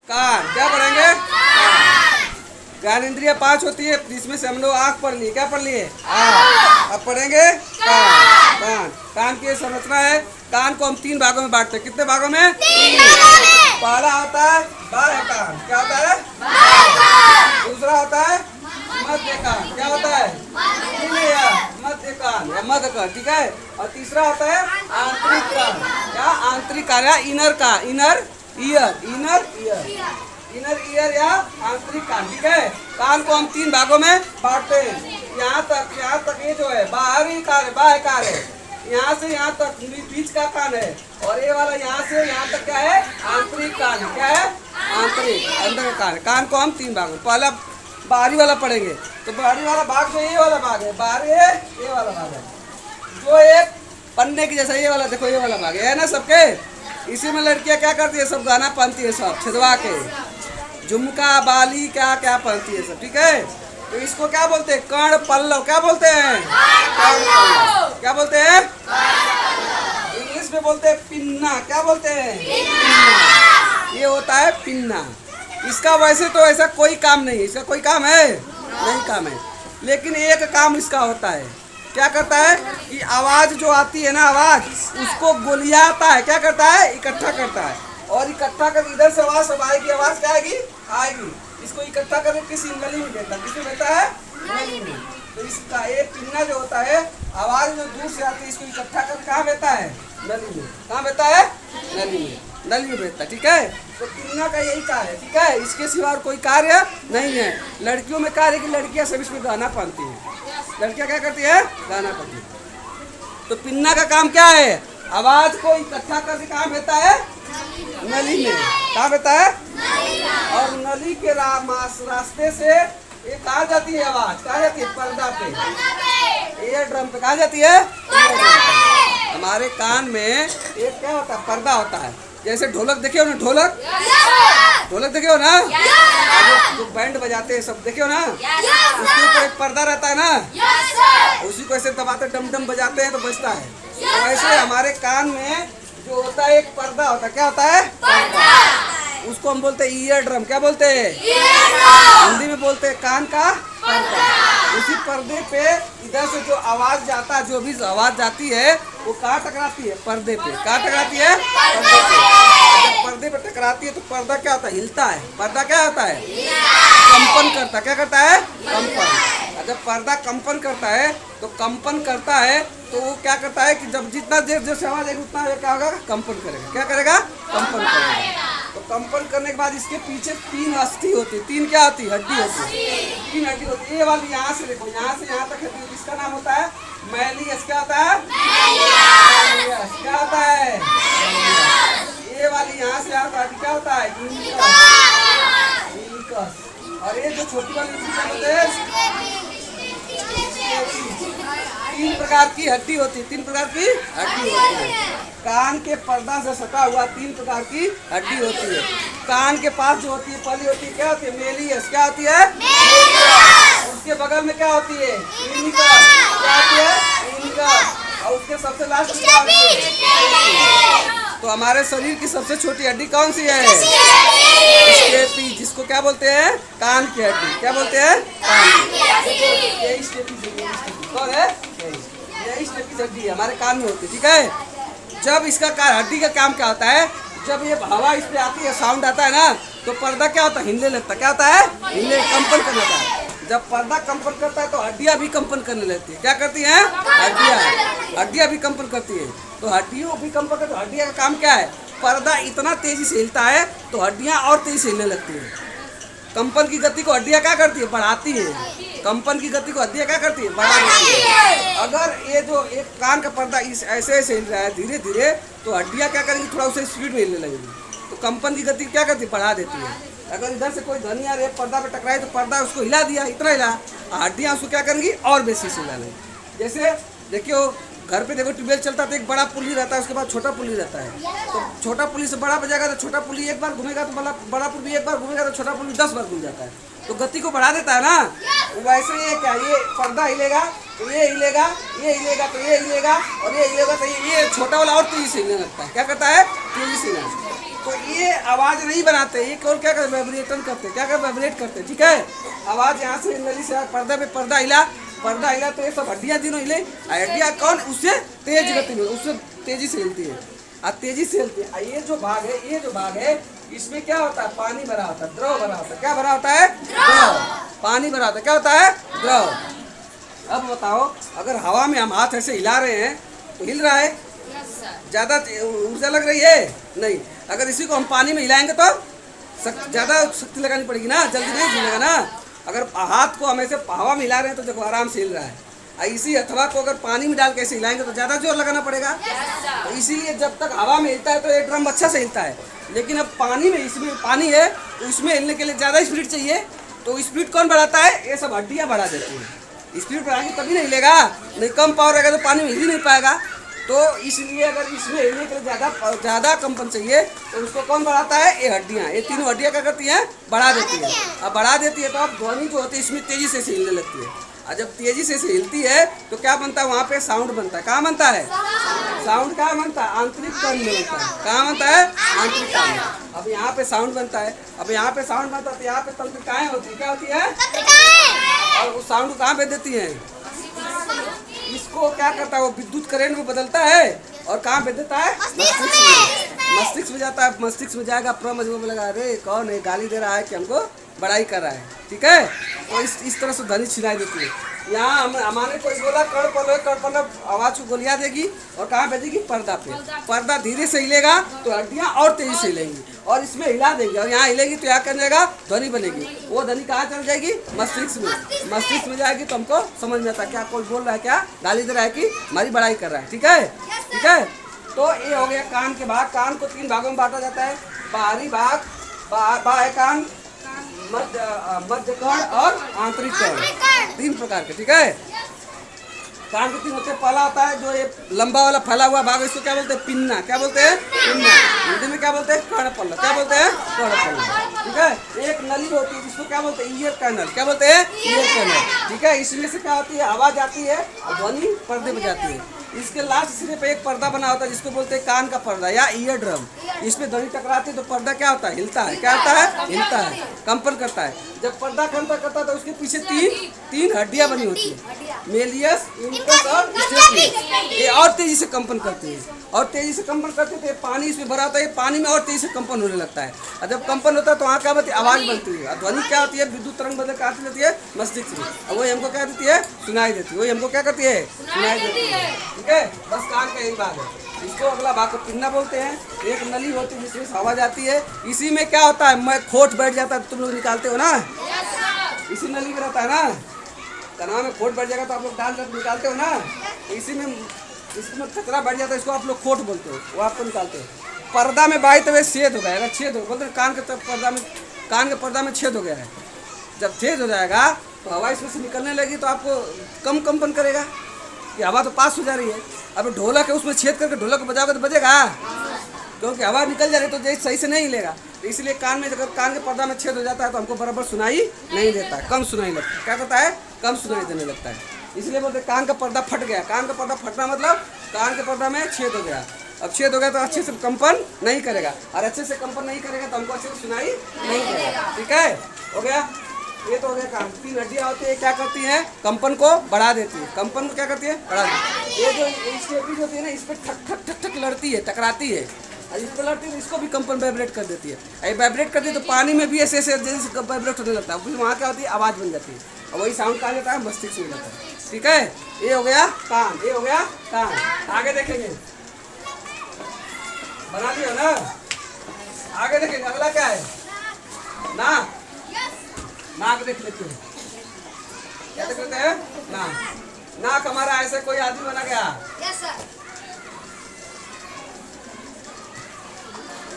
कान। क्या पढ़ेंगे? कान। ज्ञान इंद्रिय 5 होती है, जिसमें से हम लोग आँख पढ़ लिए। क्या पढ़ लिए? आँख। अब पढ़ेंगे कान। कान, कान की संरचना है। कान को हम 3 भागों में बांटते हैं। कितने भागों में? 3। पहला होता है बाह्य कान। क्या होता है? दूसरा होता है मध्य कान। क्या होता है? मध्य कान या मध्य कान, ठीक है। और तीसरा होता है आंतरिक कान। क्या? आंतरिक कान या इनर कान, inner ear, inner ear, inner ear या आंतरिक कान, ठीक है। कान को हम 3 भागों में बांटते हैं। यहाँ तक ये जो है बाहरी कान है, बाह्य कान है। यहाँ से यहाँ तक बीच का कान है, और ये वाला यहाँ से यहाँ तक क्या है? आंतरिक कान है। क्या है? आंतरिक, अंदर का कान है। कान को हम 3 भागों में, पहला बाहरी वाला पढ़ेंगे। तो बाहरी वाला भाग जो ये वाला भाग है, बाहरी है ये वाला भाग है, जो एक पन्ने की जैसा ये वाला, देखो ये वाला भाग है ना सबके। इसी में लड़कियां क्या करती है? सब गाना पहनती है, सब छिदवा के झुमका बाली क्या क्या पहनती है सब, ठीक है। तो इसको क्या बोलते हैं? कर्ण पल्लव। क्या बोलते हैं? कर्ण पल्लव। क्या बोलते हैं? इंग्लिश में बोलते हैं पिन्ना। क्या बोलते हैं? पिन्ना। ये होता है पिन्ना। इसका वैसे तो ऐसा कोई काम नहीं है। इसका कोई काम है? नहीं काम है, लेकिन एक काम इसका होता है। क्या करता है कि आवाज जो आती है ना, आवाज उसको गोलियाता है। क्या करता है? इकट्ठा करता है, और इकट्ठा कर इधर से आवाज सब आएगी। आवाज क्या आएगी? आएगी। इसको इकट्ठा करके किसी नली में देता है। किसमें देता है? नली में। तो इसका ये पिन्ना जो होता है, आवाज जो दूर से आती है, इसको इकट्ठा कर कहाँ देता है? नली में। कहाँ देता है? नली में। नली में भेजता है, ठीक है। तो पिन्ना का यही कार्य है, ठीक है। इसके सिवा कोई कार्य नहीं है। लड़कियों में कार्य है कि लड़कियां सब इसमें गाना पहनती हैं। लड़कियां क्या करती है? गाना पहनती है। तो पिन्ना का काम क्या है? आवाज को इकट्ठा करके कहाँ भेजता है? नली में। कहाँ भेजता है? और नली के रास्ते से ये कहाँ जाती है? आवाज कहाँ जाती है? पर्दा पे, एयर ड्रम पे। कहाँ जाती है? हमारे कान में एक क्या होता है? पर्दा होता है। जैसे ढोलक देखे हो ना, ढोलक, ढोलक देखे हो ना, जो बैंड बजाते हैं सब देखे हो ना, उसके ऊपर एक पर्दा रहता है ना, उसी को ऐसे दबाते डम डम बजाते हैं तो बजता है। तो ऐसे हमारे कान में जो होता है एक पर्दा होता है। क्या होता है? पर्दा। उसको हम बोलते हैं ईयर ड्रम। क्या बोलते हैं? हिंदी में बोलते हैं कान का पर्दा। उसी पर्दे पे इधर से जो आवाज जाता है, जो भी आवाज जाती है, वो कहाँ टकराती है? पर्दे पे। कहाँ टकराती है? पर्दे पे। जब पर्दे पे टकराती है तो पर्दा क्या होता है? हिलता है। पर्दा क्या होता है? कंपन करता है। क्या करता है? कंपन। जब पर्दा कंपन करता है तो कंपन करता है तो वो क्या करता है कि जब जितना देर जो आवाज आएगी उतना क्या होगा? कंपन करेगा। क्या करेगा? कंपन करेगा। तो कंपन करने के बाद इसके पीछे 3 अस्थि होती है। 3 क्या होती है? हड्डी होती है। 3 हड्डी होती है। ये वाली यहाँ से देखो, यहाँ से यहाँ तक हड्डी, इसका नाम होता है मैलियस। क्या होता है? मैलियस। क्या होता है? ये वाली यहाँ से यहाँ तक क्या होता है? इनकस। और ये जो छोटी वाली क्या होते हैं? 3 प्रकार की हड्डी होती है। 3 प्रकार की हड्डी होती है। कान के पर्दा से सटा हुआ 3 प्रकार की हड्डी होती है। कान के पास जो होती है पहली होती है, क्या होती है? मेलियस। क्या होती है? उसके बगल में क्या होती है? इनिकस। क्या होती है? इनिकस। और उसके सबसे लास्ट में क्या होती है? तो हमारे शरीर की सबसे छोटी हड्डी कौन सी है? स्टेपी, जिसको क्या बोलते हैं? कान की हड्डी। क्या बोलते हैं? कान की। यही स्टेपी कौन है? यही स्टेपी हड्डी है, हमारे कान में होती है, ठीक है। जब इसका हड्डी का काम क्या होता है? जब ये हवा इस पे आती है, साउंड आता है ना, तो पर्दा क्या होता है? हिलने लगता है। क्या होता है? हिलने, कंपन करने लगता है। जब पर्दा कंपन करता है तो हड्डियां भी कंपन करने लगती है। क्या करती हैं? हड्डियां भी कंपन करती है। तो हड्डियों भी कंपन करती है। हड्डियां का काम क्या है? पर्दा इतना तेजी से हिलता है तो हड्डियां और तेजी से हिलने लगती है। कंपन की गति को हड्डियां क्या करती है? बढ़ाती है। कंपन की गति को हड्डियां क्या करती है? बढ़ा देती है। अगर ये जो एक कान का पर्दा ऐसे ऐसे हिल रहा है धीरे धीरे, तो हड्डियां क्या करेंगी? थोड़ा उसे स्पीड में हिलने लगेगी। तो कंपन की गति क्या करती है? बढ़ा देती है। अगर इधर से कोई ध्वनि आ रही है, पर्दा पे टकराई, तो पर्दा उसको हिला दिया, इतना हिला, हड्डियां उसको क्या करेंगी? और बेसी से हिला लेंगी। जैसे देखियो, घर पे देखो ट्यूबवेल चलता है तो एक बड़ा पुली रहता है, उसके बाद छोटा पुली रहता है। तो छोटा पुली से बड़ा बजाएगा तो छोटा पुली एक बार घूमेगा तो बड़ा पुली एक बार घूमेगा तो छोटा पुली 10 बार घूम जाता है, तो गति को बढ़ा देता है ना। वैसे ये क्या, ये पर्दा हिलेगा तो ये हिलेगा, ये हिलेगा तो ये हिलेगा, और ये हिलेगा तो ये छोटा वाला और तेजी से हिलने लगता है। क्या करता है? तेजी से हिलना। तो ये आवाज़ नहीं बनाते, ये केवल क्या करते? वाइब्रेशन करते। क्या कर? वाइब्रेट करते। ठीक है, आवाज़ यहाँ से नली से पर्दा पे पर्दा हिला तो ये सब हड्डियाँ तीनों हिले। हड्डियाँ कौन? उससे तेज गति में, उससे तेजी से हिलती है, तेजी से हिलती है। ये जो भाग है इसमें क्या होता है? पानी भरा होता है, द्रव भरा होता है। क्या भरा होता है? द्रव। पानी भरा होता है। क्या होता है? द्रव। अब बताओ, अगर हवा में हम हाथ ऐसे हिला रहे हैं तो हिल रहा है? ज़्यादा ऊर्जा लग रही है? नहीं। अगर इसी को हम पानी में हिलाएंगे तो ज़्यादा शक्ति लगानी पड़ेगी ना, जल्दी नहीं हिलेगा ना। अगर हाथ को हम ऐसे हवा में हिला रहे हैं तो देखो आराम से हिल रहा है। इसी हथवा को अगर पानी में डाल के ऐसे हिलाएंगे तो ज़्यादा जोर लगाना पड़ेगा। तो इसीलिए जब तक हवा में हिलता है तो ये ड्रम अच्छा से हिलता है, लेकिन अब पानी में, इसमें पानी है तो इसमें हिलने के लिए ज़्यादा स्पीड चाहिए। तो स्पीड कौन बढ़ाता है? ये सब हड्डियाँ बढ़ा देती हैं। स्पीड बढ़ाएंगे तभी नहीं हिलेगा, नहीं कम पावर रहेगा तो पानी में हिल ही नहीं पाएगा। तो इसलिए अगर इसमें हिलने के लिए ज़्यादा कंपन चाहिए तो उसको कौन बढ़ाता है? ये हड्डियाँ। ये तीनों हड्डियाँ क्या करती हैं? बढ़ा देती है। अब बढ़ा देती है तो अब ध्वनि जो होती है इसमें तेज़ी से हिलने लगती है। और जब तेज़ी से हिलती है तो क्या बनता है? वहाँ पे साउंड बनता है। कहाँ बनता है साउंड? कहाँ बनता है? आंतरिक कान में बनता है। कहाँ बनता है? आंतरिक कान में। अब यहाँ पे साउंड बनता है। अब यहाँ पे साउंड बनता है तो यहाँ पे तंत्रिकाएँ होती है। क्या होती है? और उस साउंड को कहाँ भेज देती हैं? इसको क्या करता है? वो विद्युत करंट में बदलता है और कहाँ भेज देता है? मस्तिष्क में जाता है। मस्तिष्क में जाएगा, प्रमज में लगा, अरे कौन है गाली दे रहा है कि हमको बड़ाई कर रहा है। ठीक है, तो इस तरह से ध्वनि छिनाई देती है। यहाँ हमारे कोई बोला कड़ आवाज़ को गोलियाँ देगी और कहाँ भेजेगी? पर्दा पे। पर्दा धीरे से हिलेगा तो हड्डियाँ और तेजी से हिलेंगी और इसमें हिला देंगे और यहाँ हिलेगी तो यहाँ कर जाएगा ध्वनि बनेगी। वो ध्वनि कहाँ चल जाएगी? मस्तिष्क में। मस्तिष्क में जाएगी तो हमको समझ में आता है क्या कोई बोल रहा है, क्या गाली दे रहा है कि हमारी बड़ाई कर रहा है। ठीक है, ठीक है। तो ये हो गया कान के भाग। कान को 3 भागों में बांटा जाता है। बाहरी भाग, बाह्य कान, मध्य कान और आंतरिक कान, 3 प्रकार के। ठीक है, कान के 3 होते हैं। पहला होता है जो ये लंबा वाला फैला हुआ भाग, इसको क्या बोलते हैं? पिन्ना। क्या बोलते हैं? पिन्ना। हिंदी में क्या बोलते हैं? कर्णपल्ला। क्या बोलते हैं? कर्णपल्ला। ठीक है, एक नली होती है जिसको क्या बोलते हैं? Ear canal. क्या बोलते हैं? Ear canal. ठीक है, इसमें से क्या होती है? आवाज आती है और ध्वनि पर्दे में जाती है। इसके लास्ट सिरे पे एक पर्दा बना होता है जिसको बोलते हैं कान का पर्दा या ईयर ड्रम। इसमें ध्वनि टकराती है तो पर्दा क्या होता है? हिलता है। क्या होता है? हिलता है, कंपन करता है। जब पर्दा कंपन करता है तो उसके पीछे तीन हड्डियां बनी होती है, मेलियस, इंकस और स्टेपनी। ये और तेजी से कंपन करती है और तेजी से कंपन करते थे। पानी इसमें भरा होता है, पानी में और तेजी से कंपन होने लगता है। और जब कंपन होता है तो वहाँ क्या बनती है? आवाज़ बनती है। और ध्वनि क्या होती है? विद्युत तरंग बदल आती रहती है मस्तिष्क में और वही हमको क्या देती है? सुनाई देती है। वही हमको क्या करती है? सुनाई देती है। ठीक है, बस कान का यही भाग है। इसको अगला भाग को पिन्ना बोलते हैं। एक नली होती है जिसमें आवाज़ आती है। इसी में क्या होता है? मैं खोट बैठ जाता है, तुम लोग निकालते हो ना, इसी नली में रहता है ना। कनवा में खोट बैठ जाएगा तो आप लोग डाल निकालते हो ना, इसी में इसमें कचरा बैठ जाता है, इसको आप लोग खोट बोलते हो, वो आपको निकालते हो। पर्दा में बाई तो छेद हो गया, छेद हो बोलते कान के पर्दा में छेद हो गया है। जब छेद हो जाएगा तो हवा इसमें से निकलने लगी तो आपको कम कंपन करेगा कि हवा तो पास हो जा रही है। अब ढोलक है, उसमें छेद करके ढोलक को बजाओगे तो बजेगा, क्योंकि हवा निकल जा रही है तो सही से नहीं हिलेगा। तो इसलिए कान में, अगर कान के पर्दा में छेद हो जाता है तो हमको बराबर सुनाई नहीं देता है, कम सुनाई लगता है। क्या करता है? कम सुनाई देने लगता है। इसलिए बोलते कान का पर्दा फट गया। कान का पर्दा फटना मतलब कान के पर्दा में छेद हो गया। अब छेद हो गया तो अच्छे से कंपन नहीं करेगा, और अच्छे से कंपन नहीं करेगा तो हमको अच्छे से सुनाई नहीं देगा। ठीक है, हो गया। ये तो हो गया कान। 3 हड्डियाँ होती है, क्या करती हैं? कंपन को बढ़ा देती है। कंपन को क्या करती है? बढ़ा देती है। ये जो स्टेपनी होती है ना, इस पर ठक ठक ठक ठक लड़ती है, टकराती है, और इस पर लड़ती है तो इसको भी कंपन वाइब्रेट कर देती है। वाइब्रेट करती है तो पानी में भी ऐसे जैसे वाइब्रेट होने लगता है, फिर वहाँ क्या होती है? आवाज़ बन जाती है और वही साउंड कहा जाता है मस्तिष्क में जाता है। ठीक है, ये हो गया कान, ये हो गया कान। आगे देखेंगे, बना दिया ना, आगे देखेंगे। अगला क्या है? नाक। नाक देख लेते हैं, क्या देख लेते हैं? नाक। नाक हमारा ऐसे कोई आदमी बना गया। Yes sir.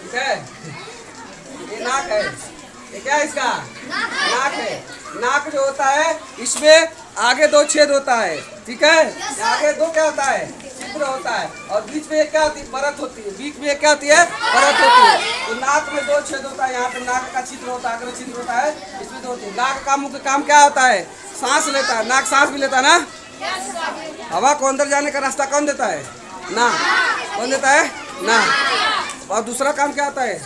ठीक है, ये नाक है। ये क्या है? इसका नाक है। नाक जो होता है इसमें आगे 2 छेद होता है। ठीक है, आगे 2 क्या होता है? छिद्र होता है और बीच में क्या होती है, परत होती है। बीच में क्या होती है, परत होती है। तो नाक में 2 छेद होता है, यहाँ पे नाक का छिद्र होता है, अग्र छिद्र होता है, इसमें 2 होती है। नाक का मुख्य काम क्या होता है, सांस लेता है। नाक सांस भी लेता है ना, हवा को अंदर जाने का रास्ता कौन देता है, नाक। कौन देता है, नाक। और दूसरा काम क्या होता है,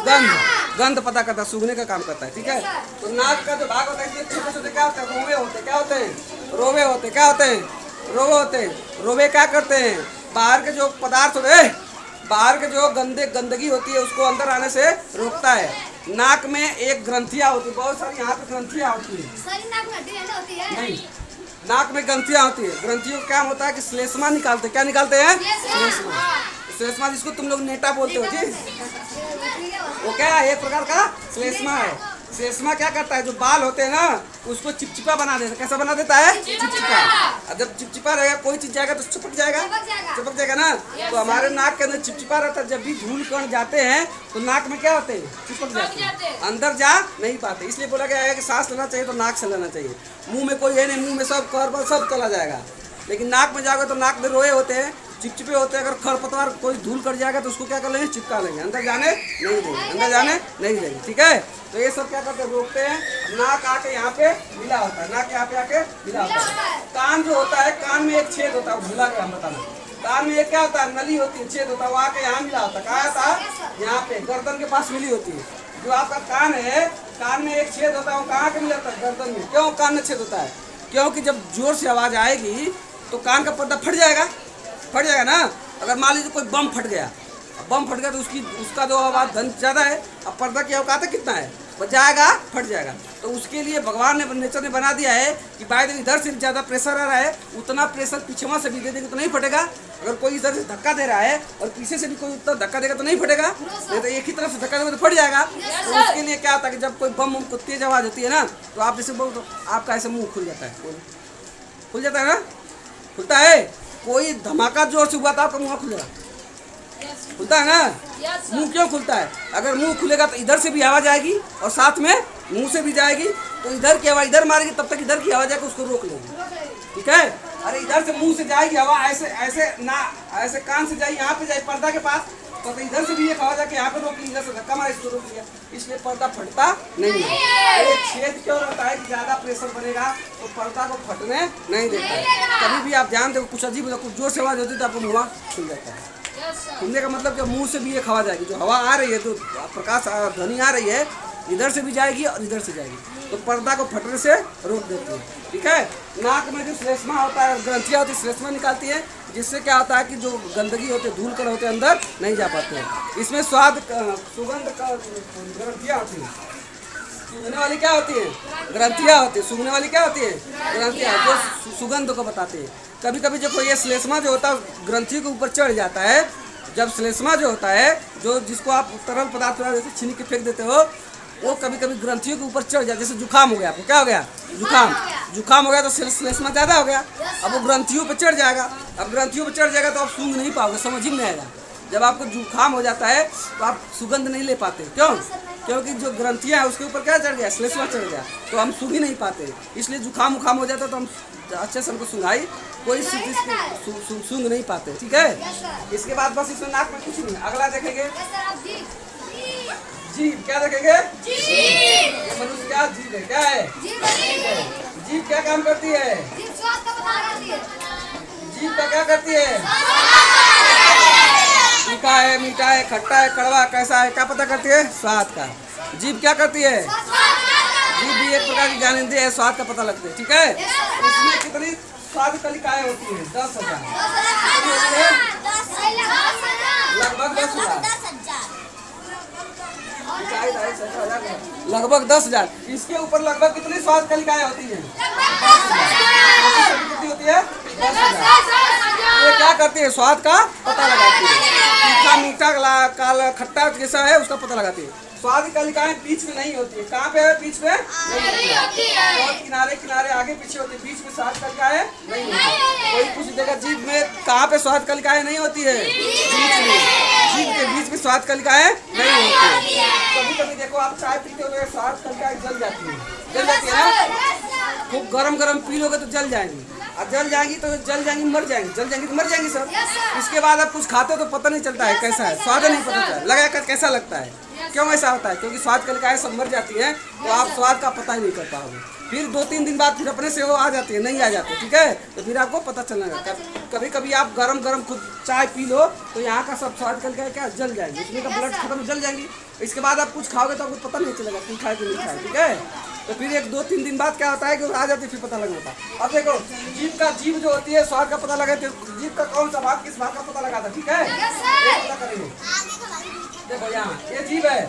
गंध, गंध पता करता है, सूंघने का काम करता है, ठीक है। तो नाक का जो भाग होता है इसमें छोटे छोटे क्या होते हैं, रोवे होते हैं। क्या होते हैं, रोवे होते हैं। क्या होते हैं, रोवे होते हैं। रोवे क्या करते हैं, बाहर के जो पदार्थ होते हैं, बाहर के जो गंदगी होती है उसको अंदर आने से रोकता है। नाक में एक ग्रंथियाँ होती है, बहुत सारी यहाँ पे ग्रंथियाँ होती है। नहीं, नाक में ग्रंथियाँ होती है। ग्रंथियों का काम होता है कि श्लेष्मा निकालते हैं। क्या निकालते हैं, श्लेष्मा। श्लेष्मा जिसको तुम लोग नेटा बोलते हो जी, वो क्या है, एक प्रकार का श्लेष्मा है। श्लेष्मा क्या करता है, जो बाल होते हैं ना उसको चिपचिपा बना देता है। कैसा बना देता है, चिपचिपा। और जब चिपचिपा रहेगा कोई चीज जाएगा तो चिपक जाएगा, चिपक जाएगा ना। तो हमारे नाक के अंदर चिपचिपा रहता है। जब भी धूल कण जाते हैं तो नाक में क्या होते हैं, चिपक जाते हैं, अंदर जा नहीं पाते। इसलिए बोला गया है कि सांस लेना चाहिए तो नाक से लेना चाहिए। मुंह में कोई है नहीं, मुंह में सब कर्बल सब चला जाएगा, लेकिन नाक में जाओगे तो नाक में रोए होते हैं, चिपचिपे होते हैं। अगर खरपतवार कोई धूल कर जाएगा तो उसको क्या कर लेंगे, चिपका लेंगे, अंदर जाने नहीं देंगे, अंदर जाने नहीं देंगे, ठीक है। तो ये सब क्या करते हैं, रोकते हैं। नाक आके यहाँ पे मिला होता है, नाक यहाँ पे आके मिला होता है। कान जो होता है, कान में एक छेद होता है, भूला गया हम बताना। कान में एक क्या होता है, नली होती है, छेद होता है, वो आके यहाँ मिला होता है। कहाँ होता है, यहाँ पे गर्दन के पास मिली होती है। जो आपका कान है, कान में एक छेद होता है, वो कहाँ के मिला होता है, गर्दन में। क्यों कान में छेद होता है, क्योंकि जब जोर से आवाज आएगी तो कान का पर्दा फट जाएगा, फट जाएगा ना। अगर मान लीजिए कोई बम फट गया, बम फट गया तो उसका जो आवाज धन ज़्यादा है, अब पर्दा की औकात कितना है, बजाएगा, फट जाएगा। तो उसके लिए भगवान ने, नेचर ने बना दिया है कि भाई इधर से ज़्यादा प्रेशर आ रहा है, उतना प्रेशर पीछे से भी दे देंगे तो नहीं फटेगा। अगर कोई इधर से धक्का दे रहा है और पीछे से भी कोई उतना धक्का देगा तो नहीं फटेगा, नहीं तो एक ही तरफ से धक्का देगा तो फट जाएगा। तो उसके लिए क्या होता है कि जब कोई बम को तेज आवाज़ होती है ना, तो आप जैसे बोलो तो आपका ऐसे मुँह खुल जाता है, खुल जाता है ना, खुलता है। कोई धमाका जोर से हुआ तो आपका मुँह खुलेगा, खुलता है ना। मुंह क्यों खुलता है, अगर मुंह खुलेगा तो इधर से भी आवाज आएगी और साथ में मुंह से भी जाएगी। तो इधर की आवाज इधर मारेगी, तब तक इधर की आवाज आकर उसको रोक लेगी, ठीक है। अरे इधर से मुंह से जाएगी हवा, ऐसे ऐसे ना, ऐसे कान से जाएगी, यहाँ पे जाए पर्दा के पास, तो इधर से भी एक आवाज आके यहाँ पे रोक ली, इधर से धक्का मारा इसको रोक लिया, इसलिए पर्दा फटता नहीं है। एक छेद क्यों रहता है कि ज्यादा प्रेशर बनेगा तो पर्दा को फटने नहीं देता है। कभी भी आप ध्यान दो, कुछ अजीब कुछ जोर से आवाज होती है तो आपको मुँह खुल जाता है। खुलने का मतलब कि मुंह से भी एक हवा जाएगी, जो हवा आ रही है, जो प्रकाश ध्वनि आ रही है, इधर से भी जाएगी और इधर से जाएगी, तो पर्दा को फटने से रोक देती है, ठीक है। नाक में जो श्लेष्मा होता है, ग्रंथियाँ होती है, श्लेष्मा निकालती है, जिससे क्या होता है कि जो गंदगी होती है, धूल कण होते हैं, अंदर नहीं जा पाते हैं। इसमें स्वाद, सुगंध का ग्रंथियाँ होती है। सूंघने वाली क्या होती है, ग्रंथियाँ होती है। सूंघने वाली क्या होती है, ग्रंथियाँ, जो सुगंध को बताती है। कभी कभी जो कोई ये श्लेष्मा जो होता है ग्रंथि के ऊपर चढ़ जाता है। जब श्लेष्मा जो होता है, जो जिसको आप तरल पदार्थ जैसे छीनी के फेंक देते हो, वो कभी कभी ग्रंथियों के ऊपर चढ़ जाता है। जैसे जुकाम हो गया, आपको क्या हो गया, जुकाम हो गया तो श्लेष्मा ज़्यादा हो गया, अब वो ग्रंथियों पे चढ़ जाएगा। अब ग्रंथियों पे चढ़ जाएगा तो आप सूंघ नहीं पाओगे, समझ ही नहीं आएगा। जब आपको जुकाम हो जाता है तो आप सुगंध नहीं ले पाते, क्यों, क्योंकि जो ग्रंथियाँ है उसके ऊपर क्या चढ़ गया, श्लेष्मा चढ़ गया, तो हम सूंघ ही नहीं पाते। इसलिए जुकाम उखाम हो जाता है तो हम अच्छे से हमको सुनाई कोई सूंघ नहीं पाते, ठीक है। इसके बाद बस इसमें नाक में कुछ नहीं। अगला देखेंगे जीभ, क्या देखेंगे, ये मनुष्य क्या जीभ है, क्या है, जीभ क्या काम करती है, जीभ का क्या करती है, तीखा है, मीठा है, खट्टा है, कड़वा कैसा है, क्या पता करती है, स्वाद का। जीभ क्या करती है, जीभ भी एक प्रकार की ज्ञानेंद्रिय है, स्वाद का पता लगता है, ठीक है। इसमें कितनी स्वाद कलिकाएं होती है, 10,000, लगभग 10,000, लगभग 10,000। इसके ऊपर लगभग कितनी स्वाद कलिकाएं होती हैं, कितनी होती है, 10,000। ये क्या करती है, स्वाद का पता लगाती है। तीखा, मीठा, काला, खट्टा जैसा है उसका पता लगाती है। स्वाद कलिकाएं बीच में नहीं होती है, कहाँ पे है, बीच में नहीं होती है, और किनारे किनारे आगे पीछे होती है, बीच में स्वाद कलिकाएं नहीं होती। कोई पूछ देगा जीभ में कहाँ पे स्वाद कलिकाएं नहीं होती है, बीच में, जीभ के बीच में स्वाद कलिकाएं नहीं होती है। कभी कभी देखो आप चाय पीते हो स्वाद कलिकाएं जल जाती है, जल जाती है ना, खूब गरम गरम पी लोगे तो जल जाएंगी, और जल जाएंगी तो मर जाएंगी सब। इसके बाद आप कुछ खाते हो तो पता नहीं चलता है कैसा है, स्वाद नहीं पता चलता, लगा कैसा लगता है। क्यों ऐसा होता है? क्योंकि स्वाद कलिकाएं सब मर जाती हैं, तो आप स्वाद का पता ही नहीं कर पाओगे। फिर 2-3 दिन बाद फिर अपने से वो आ जाती है, नहीं आ जाती, ठीक है? तो फिर आपको पता चलने लगता है। कभी कभी आप गरम खुद चाय पी लो तो यहाँ का सब स्वाद कलिकाएं क्या जल जाएंगे, उसमें का ब्लड खत्म, जल जाएंगी। इसके बाद आप कुछ खाओगे तो आपको पता नहीं चलेगा कि खाए कि नहीं खाए, ठीक है? तो फिर 1-2-3 दिन बाद क्या होता है कि आ जाती है, फिर पता लगता है। अब देखो जीभ जो होती है स्वाद का पता लगा, जीभ का कौन सा भाग किस भाग का पता लगाता है, ठीक है? ये पता करेंगे। देखो यहाँ ये जीभ है,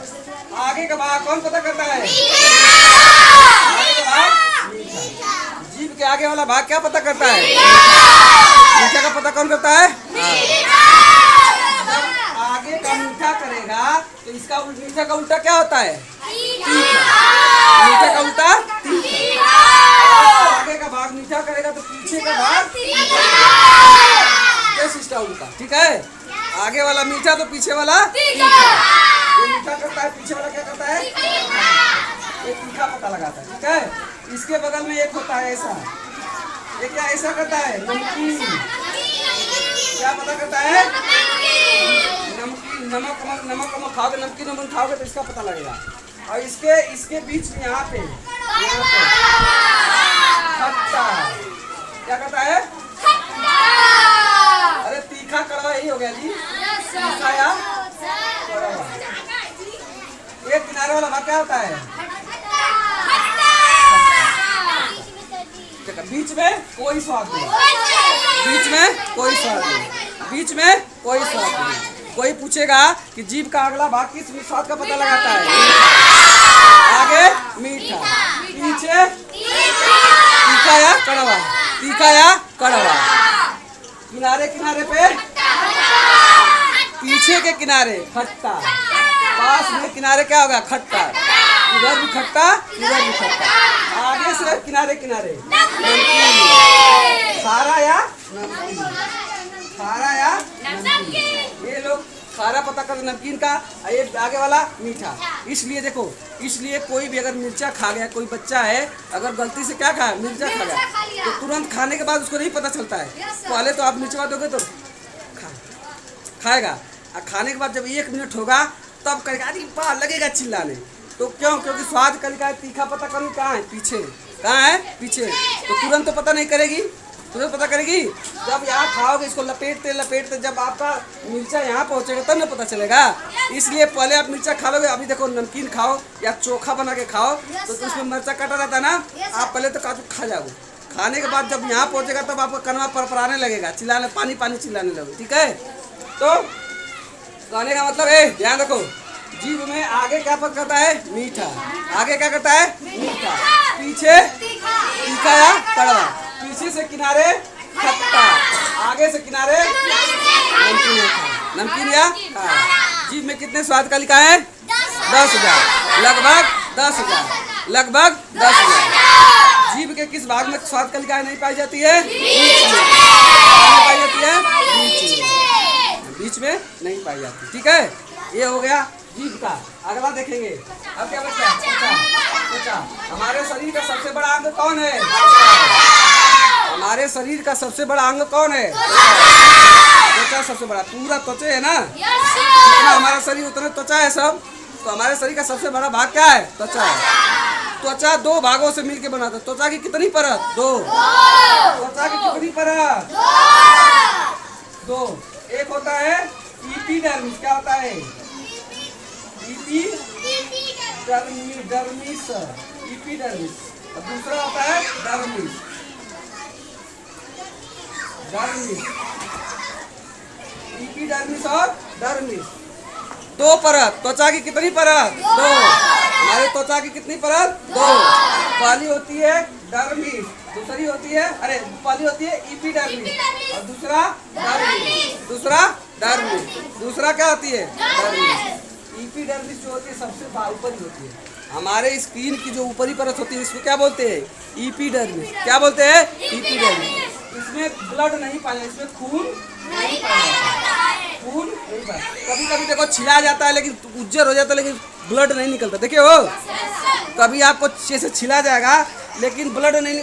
आगे का भाग कौन पता करता है? आगे का भाग मीठा। जीभ के आगे वाला भाग क्या पता करता है? मीठा का पता कौन करता है? जब आगे का मीठा करेगा तो इसका मीठा का उल्टा क्या होता है? मीठा का उल्टा तीखा। आगे का भाग मीठा करेगा तो पीछे का भाग सिस्टम का, ठीक है? आगे वाला मीठा तो पीछे वाला तीखा। ये मीठा करता है, पीछे वाला क्या करता है? ये तीखा पता लगाता है, ठीक है? इसके बगल में एक होता है ऐसा, ये क्या ऐसा करता है? नमकीन। क्या पता करता है? नमकीन। नमक खाओगे, नमकीन खाओगे तो इसका पता लगेगा। और इसके बीच में यहाँ पे खट्टा क्या करता है? अरे तीखा कड़वा यही हो गया जी, तीखा या कड़वा। ये किनारे वाला भाग क्या होता है? बीच में कोई स्वाद नहीं, बीच में कोई स्वाद नहीं, बीच में कोई स्वाद नहीं। कोई पूछेगा कि जीभ का अगला भाग किस स्वाद का पता लगाता है? आगे मीठा, पीछे तीखा या कड़वा, तीखा या कड़वा। किनारे पे पीछे के किनारे खट्टा, पास में किनारे क्या होगा? खट्टा। इधर भी खट्टा, इधर भी खट्टा। आगे से किनारे नमकीन, खारा या नमकीन, खारा या नमकीन। ये लोग खारा पता करते नमकीन का, ये आगे वाला मीठा। इसलिए देखो, इसलिए कोई भी अगर मिर्चा खा गया, कोई बच्चा है अगर गलती से क्या खाया? मिर्चा खा गया, तो तुरंत खाने के बाद उसको नहीं पता चलता है। पहले तो आप मिर्चा दोगे तो खाएगा, और खाने के बाद जब 1 मिनट होगा तब करेगा, अरे वाह लगेगा चिल्लाने। तो क्यों? क्योंकि स्वाद कलिकाएं तीखा पता करनी कहाँ है? पीछे। कहाँ है? पीछे। तो तुरंत तो पता नहीं करेगी, तुरंत पता करेगी जब यहाँ खाओगे, इसको लपेटते जब आपका मिर्चा यहाँ पहुँचेगा तब ना पता चलेगा। इसलिए पहले आप मिर्चा खा लोगे। अभी देखो नमकीन खाओ या चोखा बना के खाओ तो उसमें मिर्चा कटा रहता है ना, आप पहले तो काजू खा जाओगे। खाने के बाद जब यहाँ पहुँचेगा तब आपका कनवा परपराने लगेगा, चिल्लाने, पानी चिल्लाने लगेगा, ठीक है? तो कहने का मतलब है, ध्यान रखो, जीभ में आगे क्या पता करता है? मीठा। आगे क्या करता है? मीठा। पीछे तीखा या कड़वा, पीछे से किनारे खट्टा, आगे से किनारे नमकीन या खारा। जीभ में कितने स्वाद कलिकाएं हैं? 10,000, लगभग 10,000, लगभग 10,000। जीभ के किस भाग में स्वाद कलिकाएं नहीं पाई जाती है? पाई जाती है बीच में नहीं पाई जाती, ठीक है? ये हो गया जीभ का। अगला देखेंगे, अब क्या बच्चा? त्वचा। हमारे शरीर का सबसे बड़ा अंग कौन है? हमारे शरीर का सबसे बड़ा अंग कौन है? त्वचा सबसे बड़ा, पूरा त्वचा है ना, जितना हमारा शरीर उतना त्वचा है सब। तो हमारे शरीर का सबसे बड़ा भाग क्या है? त्वचा है। त्वचा 2 भागों से मिलकर बनाता है। त्वचा की कितनी परत? 2। त्वचा की कितनी परत? 2। एक होता है एपिडर्मिस। क्या होता है? एपिडर्मिस। और दूसरा होता है डर्मिस। एपिडर्मिस और डर्मिस, 2 परत। त्वचा की कितनी परत? 2। हमारे त्वचा की कितनी परत? 2। पहली होती है डर्मिस, दूसरी होती है, पहली होती है एपिडर्मिस और दूसरा डर्मिस। दूसरा क्या होती है? डर्मिस। एपिडर्मिस जो होती है सबसे ऊपरी होती है। हमारे स्किन की जो ऊपरी परत होती है इसको क्या बोलते हैं? एपिडर्मिस। क्या बोलते हैं? एपिडर्मिस। इसमें ब्लड नहीं पाया, इसमें खून नहीं पाया, खून नहीं पाया। कभी कभी देखो छिला जाता है लेकिन उज्जर हो जाता है लेकिन ब्लड नहीं निकलता। देखिए हो, कभी आपको जैसे छिला जाएगा लेकिन ब्लड नहीं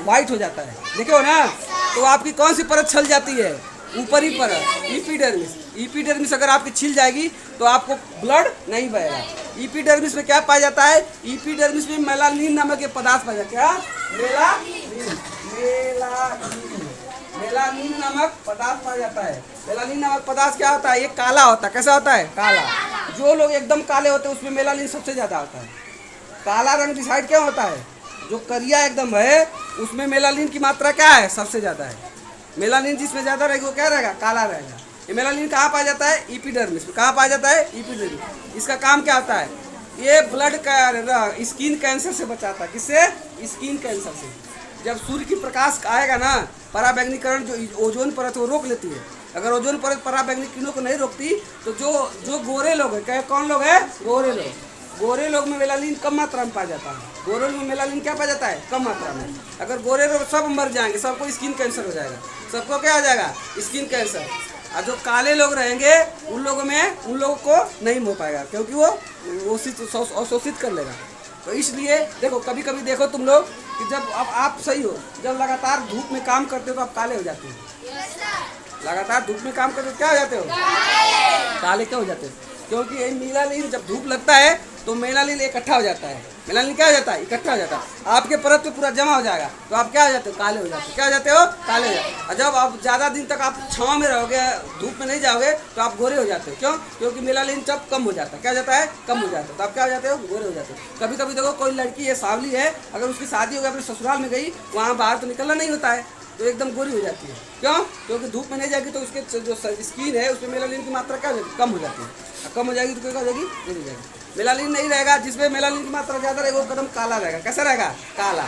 वाइट हो जाता है, देखे हो ना। तो आपकी कौन सी परत छल जाती है? ऊपरी परत, इपीडर्मिस। इपीडर्मिस अगर आपकी छिल जाएगी तो आपको ब्लड नहीं बहेगा। इपीडर्मिस में क्या पाया जाता है? इपीडर्मिस में मेलानिन नामक एक पदार्थ पाया जाता है। क्या? मेलानिन नामक पदार्थ पाया जाता है। मेलानिन नामक पदार्थ क्या होता है? ये काला होता है। कैसा होता है? काला। जो लोग एकदम काले होते हैं उसमें मेलानिन सबसे ज्यादा होता है। काला रंग डिसाइड क्या होता है? जो करिया एकदम है उसमें मेलानिन की मात्रा क्या है? सबसे ज्यादा है। मेलानिन जिसमें ज्यादा रहेगी वो क्या रहेगा? काला रहेगा। ये मेलानिन कहाँ पाया जाता है? इपीडर्मिस में। कहाँ पाया जाता है? इपीडर्मिस। इसका काम क्या होता है? ये ब्लड का स्किन कैंसर से बचाता है। किससे? स्किन कैंसर से। जब सूर्य की प्रकाश आएगा ना, पराबैंगनीकरण जो ओजोन परत वो रोक लेती है। अगर ओजोन परत पराबैंगनी किरणों को नहीं रोकती तो जो गोरे लोग हैं, क्या कौन लोग हैं? गोरे लोग। गोरे लोग में मेलानिन कम मात्रा में पाया जाता है। गोरे लोग में मेलानिन क्या पाया जाता है? कम मात्रा में। अगर गोरे लोग सब मर जाएंगे, सबको स्किन कैंसर हो जाएगा। सबको क्या हो जाएगा? Skin cancer. और जो काले लोग रहेंगे उन लोगों को नहीं हो पाएगा, क्योंकि वो अवशोषित कर लेगा। तो इसलिए देखो, कभी कभी देखो तुम लोग कि जब अब आप सही हो, जब लगातार धूप में काम करते हो तो आप काले हो जाते हो। लगातार धूप में काम करते हो क्या हो जाते हो? काले क्यों हो जाते हो? क्योंकि ये मेलानिन जब धूप लगता है तो मेलानिन इकट्ठा हो जाता है। मेलानिन क्या हो जाता है? इकट्ठा हो जाता है। आपके परत पे पूरा जमा हो जाएगा तो आप क्या हो जाते हो? काले हो जाते हो। क्या हो जाते हो? काले हो जाते हो। और जब आप ज़्यादा दिन तक आप छाँव में रहोगे, धूप में नहीं जाओगे तो आप गोरे हो जाते हो। क्यों? क्योंकि मेलानिन जब कम हो जाता है, क्या हो जाता है? कम हो जाता है। तो आप क्या हो जाते हो? गोरे हो जाते हो। कभी कभी देखो कोई लड़की है, सांवली है, अगर उसकी शादी हो गई, अपने ससुराल में गई, वहाँ बाहर तो निकलना नहीं होता है तो एकदम गोरी हो जाती है। क्यों? क्योंकि धूप में नहीं जाएगी तो उसके जो स्किन है उसमें मेलानिन की मात्रा क्या हो जाएगी? कम हो जाती है। कम हो जाएगी तो क्या हो जाएगी? गोरी हो जाएगी। मेलानिन नहीं रहेगा, जिसमें मेलानिन की मात्रा ज़्यादा रहेगा वो कदम काला रहेगा। कैसा रहेगा? काला।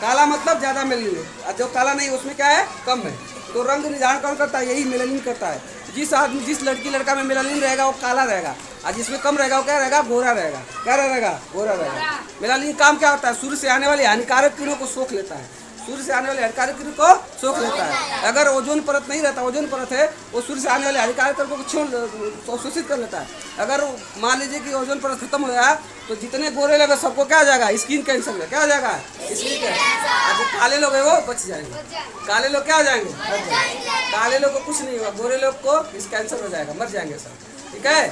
काला मतलब ज़्यादा मेलानिन है, और जो काला नहीं उसमें क्या है? कम है। तो रंग निर्धारण कौन करता है? यही मेलानिन करता है। जिस लड़की लड़का में मेलानिन रहेगा वो काला रहेगा, और जिसमें कम रहेगा वो क्या रहेगा? गोरा रहेगा। क्या रहेगा? गोरा रहेगा। मेलानिन काम क्या होता है? सूर्य से आने वाली हानिकारक किरणों को सोख लेता है। सूर्य से आने वाले हानिकारक किरणों को सोख लेता है। अगर ओजोन परत नहीं रहता, ओजोन परत है वो सूर्य से आने वाले हानिकारक किरणों को शोषित कर लेता है। अगर मान लीजिए कि ओजोन परत खत्म हो गया तो जितने गोरे लोग सबको क्या हो जाएगा? स्किन कैंसर में। क्या हो जाएगा? Skin cancer. जो काले लोग हैं वो बच जाएंगे। काले लोग क्या हो जाएंगे? बच जाएंगे। काले लोग को कुछ नहीं होगा, गोरे लोग को इस कैंसर हो जाएगा, मर जाएंगे सब। ठीक है?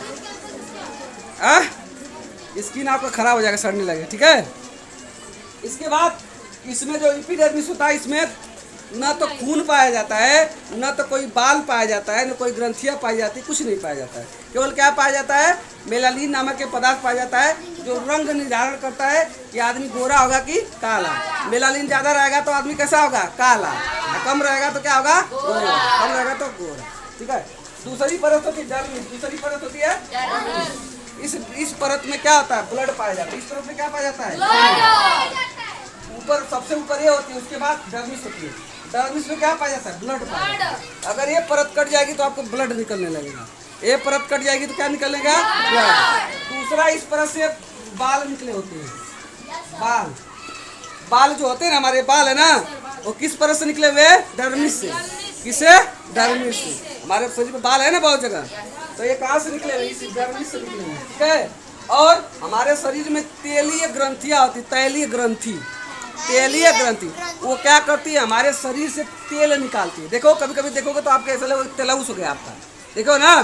स्किन आपका खराब हो जाएगा, सड़ने लगे। ठीक है? इसके बाद इसमें जो इपीडर्मिस होता है, इसमें न तो खून पाया जाता है, न तो कोई बाल पाया जाता है, न कोई ग्रंथियां पाई जाती है, कुछ नहीं पाया जाता है। केवल क्या पाया जाता है? मेलानिन नामक के पदार्थ पाया जाता है जो रंग निर्धारण करता है कि आदमी गोरा होगा कि काला। मेलानिन ज़्यादा रहेगा तो आदमी कैसा होगा? काला। कम रहेगा तो क्या होगा? गोरा। कम रहेगा तो गोरा। ठीक है? दूसरी परत होती है डर्मिस। दूसरी परत होती है इस परत में क्या होता है? ब्लड पाया जाता है। इस परत में क्या पाया जाता है? ऊपर सबसे ऊपर ये होती है, उसके बाद डर्मिस होती है। डर्मिस में क्या पाया जाता है? ब्लड पाया जाता है। अगर ये परत कट जाएगी तो आपको ब्लड निकलने लगेगा। ये परत कट जाएगी तो क्या निकलेगा? ब्लड। दूसरा, इस परत से बाल निकले होते हैं। बाल जो होते हैं ना, हमारे बाल है ना, वो किस परत से निकले हुए? डर्मिस से। किसे? डर्मिस से। हमारे शरीर में बाल है ना बहुत जगह, तो ये कहाँ से निकले हुए? इस डर्मिस से निकले हुए। ठीक है? और हमारे शरीर में तेलीय ग्रंथियाँ होती, तैलीय ग्रंथि, तेलीय ग्रंथि वो क्या करती है? हमारे शरीर से तेल निकालती है। देखो, कभी कभी देखोगे तो आपके ऐसा लगेगा तेलौस हो गया आपका। देखो ना,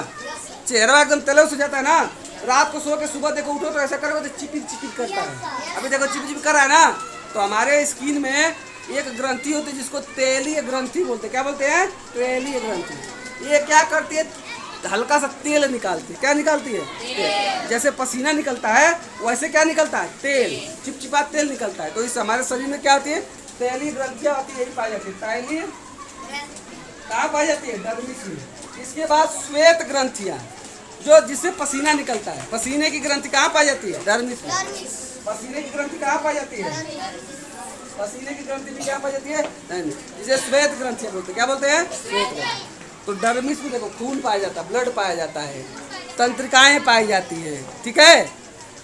चेहरा एकदम तेलौस हो जाता है ना। रात को सो के सुबह देखो उठो तो ऐसा करोगे तो चिपिक चिपिक करता है। अभी देखो चिपिक चिपिक कर रहा है ना। तो हमारे स्किन में एक ग्रंथि होती है जिसको तेलीय ग्रंथि बोलते हैं। क्या बोलते हैं? तेलीय ग्रंथि। ये क्या करती है? हल्का सा तेल निकालती है। क्या निकालती है? तेल। जैसे पसीना निकलता है वैसे क्या निकलता है? तेल, चिपचिपा तेल निकलता है। तो इस हमारे शरीर में क्या होती है? तेलीय ग्रंथियाँ होती है, यही पाई जाती है। तैलीय कहाँ पाई जाती है? डर्मिस में। इसके बाद श्वेत ग्रंथियाँ, जो जिससे पसीना निकलता है। पसीने की ग्रंथि कहाँ पाई जाती है? डर्मिस में। पसीने की ग्रंथि कहाँ पाई जाती है? पसीने की ग्रंथि भी क्या पाई जाती है? जिसे श्वेत ग्रंथियाँ बोलते हैं। क्या बोलते हैं? श्वेत ग्रंथि। तो डर्मिस में देखो खून पाया जाता है, ब्लड पाया जाता है, तंत्रिकाएं पाई जाती है। ठीक है?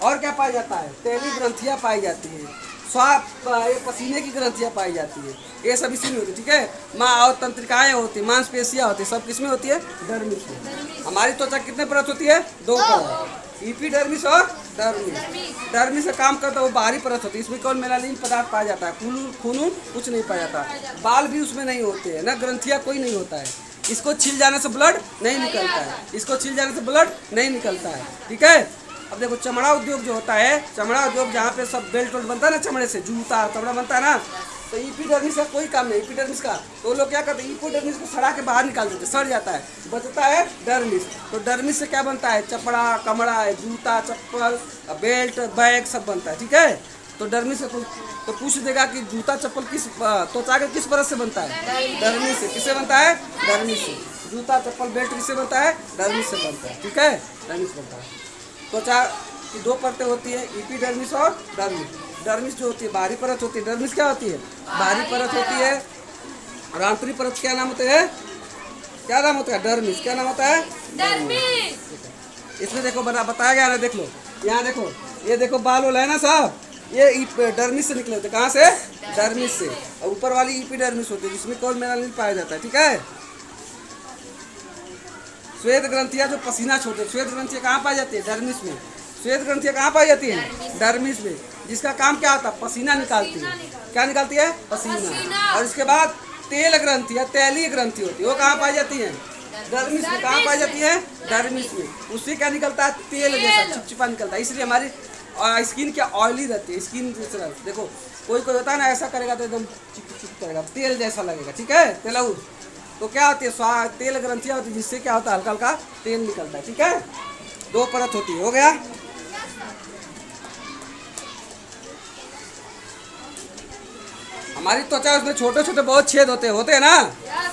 और क्या पाया जाता है? तेली ग्रंथियां पाई जाती है, पसीने की ग्रंथियां पाई जाती है। ये सब इसी में होती है। ठीक है? और तंत्रिकाएं होती है, मांसपेशियां होती है, सब किसमें होती है? डर्मिस में। हमारी त्वचा कितने परत होती है? 2 परत, इपीडर्मिस और डर्मिस। डर्मिस का काम करता है वो बाहरी परत होती है, इसमें कौन मेलानिन पदार्थ पाया जाता है, खून कुछ नहीं पाया जाता, बाल भी उसमें नहीं होते हैं, ना ग्रंथियाँ कोई नहीं होता है। इसको छिल जाने से ब्लड नहीं निकलता है, इसको छिल जाने से ब्लड नहीं निकलता है, ठीक है। अब देखो चमड़ा उद्योग जो होता है, चमड़ा उद्योग जहाँ पे सब बेल्ट वेल्ट बनता है ना, चमड़े से जूता चमड़ा बनता है ना, तो इपीडर्मिस का कोई काम नहीं, इपीडर्मिस का तो वो लोग क्या करते हैं, इपीडर्मिस को सड़ा के बाहर निकाल देते, सड़ जाता है, बचता है डर्मिस। तो डर्मिस से क्या बनता है, चपड़ा कमड़ा जूता चप्पल बेल्ट बैग सब बनता है, ठीक है। तो डर्मिस से तो पूछ देगा कि जूता चप्पल किस त्वचा के किस परत से बनता है, डर्मिस से। किससे बनता है, डर्मिस से। जूता चप्पल बेल्ट किससे बनता है, डर्मिस से बनता है, ठीक है, डर्मिस बनता है। त्वचा की दो परतें होती है, इपीडर्मिस और डर्मिस। डर्मिस जो होती है बाहरी परत होती है, डर्मिस क्या होती है, बाहरी परत होती है, और आंतरिक परत क्या नाम होता है, क्या नाम होता है, डर्मिस। क्या नाम होता है, डर्मिस। इसमें देखो बताया गया ना, देख लो यहाँ देखो, ये देखो बाल वाला है ना साहब, ये डर्मिस से निकले होते, कहाँ से, डर्मिस से। और ऊपर वाली इपीडर्मिस होती है जिसमें कौन मेलानिन पाया जाता है, ठीक है। श्वेत ग्रंथियाँ जो पसीना छोड़ते, श्वेत ग्रंथियाँ कहाँ पाई जाती है, डर्मिस में। श्वेत ग्रंथियाँ कहाँ पाई जाती है, डर्मिस में, जिसका काम क्या होता है, पसीना निकालती है। क्या निकालती है, पसीना। और इसके बाद तेल ग्रंथियाँ, तैलीय ग्रंथि होती है, वो कहाँ पाई जाती है, डर्मिस में। कहाँ पाई जाती है, डर्मिस में। उससे क्या निकलता है, तेल जैसा चिपचिपा निकलता है, इसलिए हमारी स्किन क्या ऑयली रहती है, स्किन जैसा। देखो कोई कोई होता है ना, ऐसा करेगा तो एकदम चिप करेगा, तेल जैसा लगेगा, ठीक है, तेलऊ। तो क्या होती है, तेल ग्रंथियाँ होती है, जिससे क्या होता है, हल्का हल्का तेल निकलता है, ठीक है। दो परत होती है, हो गया। हमारी त्वचा उसमें छोटे छोटे बहुत छेद होते हैं ना,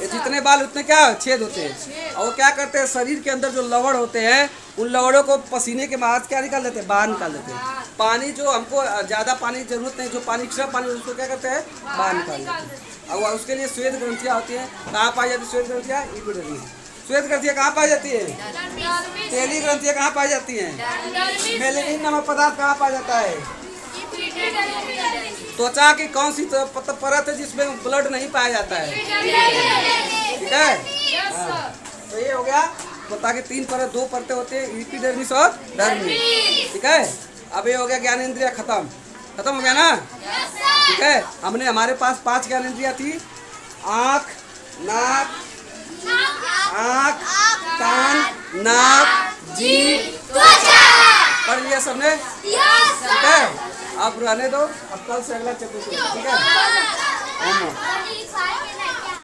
ये जितने बाल उतने क्या छेद होते हैं। और वो क्या करते हैं, शरीर के अंदर जो लवड़ होते हैं, उन लवड़ों को पसीने के बाद क्या निकाल देते हैं, बाहर निकाल देते हैं। पानी जो हमको ज़्यादा पानी की जरूरत नहीं, जो पानी एक्स्ट्रा पानी उसको क्या करते हैं, बाहर निकाल देते हैं। और उसके लिए श्वेत ग्रंथियाँ होती हैं, कहाँ पाई जाती है श्वेत ग्रंथियाँ, इपीडर्मिस। श्वेत ग्रंथियाँ कहाँ पाई जाती है, तेली ग्रंथियाँ कहाँ पाई जाती हैं, मेलानिन नामक पदार्थ कहाँ पाया जाता है। त्वचा की कौन सी परत है जिसमें ब्लड नहीं पाया जाता है, ठीक है। हाँ। तो ये हो गया त्वचा की तीन परत, दो परतें होती है, इपीडर्मिस और डर्मिस, ठीक है। अब ये हो गया ज्ञानेंद्रिय खत्म हो गया ना, ठीक है। हमने हमारे पास 5 ज्ञानेंद्रियाँ थी, आँख कान नाक जीभ त्वचा, पढ़ लिया सबने, ठीक है। आप रहने दो, अब कल से अगला चैप्टर, ठीक है।